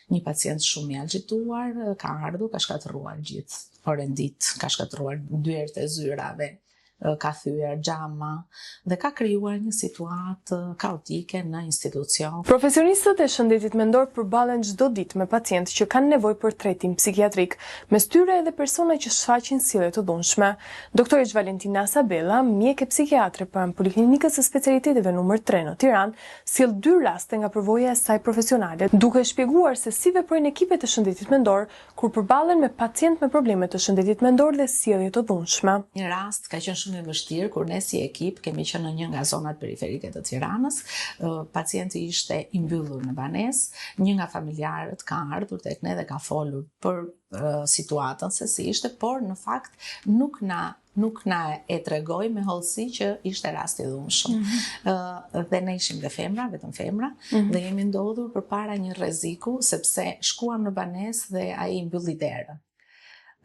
Një pacient shumë i agituar, ka ardhur, ka shkatëruar gjithë orën ditë, ka shkatëruar dyert e zyrave, ka thyer xhama dhe ka krijuar një situatë kaotike në institucion. Profesionistët e shëndetit mendor përballen çdo ditë me pacientë që kanë nevojë për trajtim psikiatrik, mes tyre edhe persona që shfaqin sjellje të dhunshme. Doktoresh Valentina Sabella, mjeke psikiatre pranë Poliklinikës së Specialiteteve nr. 3 në Tiranë, sjell 2 raste nga përvoja e saj profesionale, duke shpjeguar se si veprojnë ekipet e shëndetit mendor kur përballen me pacientë me probleme të shëndetit mendor dhe sjellje të dhunshme. Një rast ka qenë shumë i vështirë kur ne si ekip kemi qenë në një nga zonat periferike të Tiranës. Pacienti ishte i mbyllur në banesë, një nga familjarët ka ardhur tek ne dhe ka folur për situatën se si ishte, por në fakt nuk na e tregoi me hollësi që ishte rast i dhunshëm. Dhe ne ishim dhe femra, vetëm femra, dhe jemi ndodhur përpara një rreziku sepse shkuam në banesë dhe ai mbylli derën.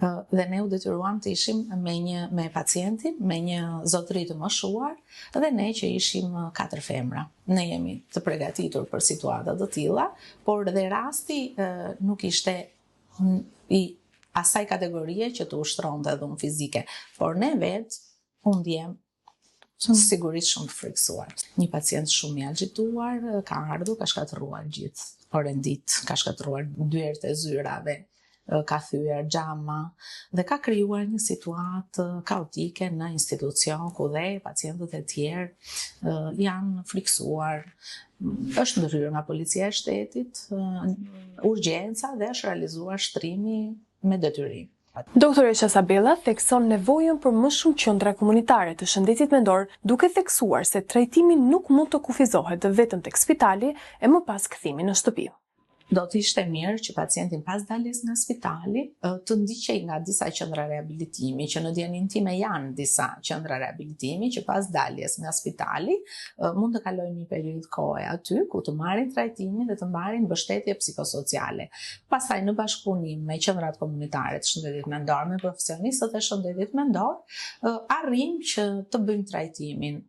Dhe ne u detyruam të ishim me pacientin, me një zotëri të moshuar dhe ne që ishim 4 femra. Ne jemi të përgatitur për situata të tilla, por dhe rasti nuk ishte i asaj kategorie që të ushtronte dhunë fizike, por ne unë ndjem sigurisht shumë të friksuar. Një pacient shumë i agituar, ka ardhur, ka shkatëruar gjithë orën ditë, ka shkatëruar dyert e zyrave, ka thyer xhama dhe ka krijuar një situatë kaotike në institucion ku dhe pacientët e tjerë janë friksuar. Është ndërhyrë nga policia e shtetit, urgjenca dhe është realizuar shtrimi me detyrim. Doktoresha Sabella thekson nevojën për më shumë qendra komunitare të shëndetit mendor, duke theksuar se trajtimi nuk mund të kufizohet vetëm tek spitali e më pas kthimi në shtëpi. Do të ishte mirë që pacientin pas daljes nga spitali të ndiqej nga disa qendra rehabilitimi, që në dijenin time janë disa qendra rehabilitimi që pas daljes nga spitali mund të kalojnë një periudhë kohe aty ku të marrin trajtimin dhe të marrin mbështetje psikosociale. Pastaj në bashkëpunim me qendrat komunitare të shëndetit mendor, me profesionistët e shëndetit mendor, arrijmë që të bëjmë trajtimin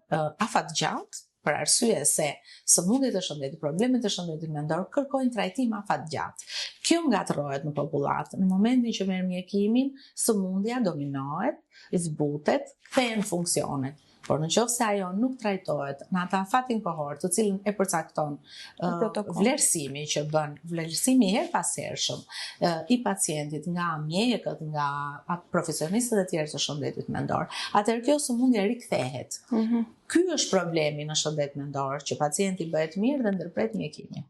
afatgjatë, për arsye se sëmundjet e shëndetit, problemet e shëndetit mendor kërkojnë trajtim afatgjatë. Kjo ngatërohet në popullat. Në momentin që merr mjekimin, sëmundja dominohet, zbutet, kthehen funksionet. Por në qoftë se ajo nuk trajtohet në atë afatin kohor, të cilën e përcakton vlerësimi që bën, vlerësimi her pas hershëm i pacientit nga mjekët, nga profesionistët e tjerë të shëndetit mendor, atëherë kjo sëmundje rikthehet. Ky është problemi në shëndet mendor, që pacienti bëhet mirë dhe ndërpret mjekimin.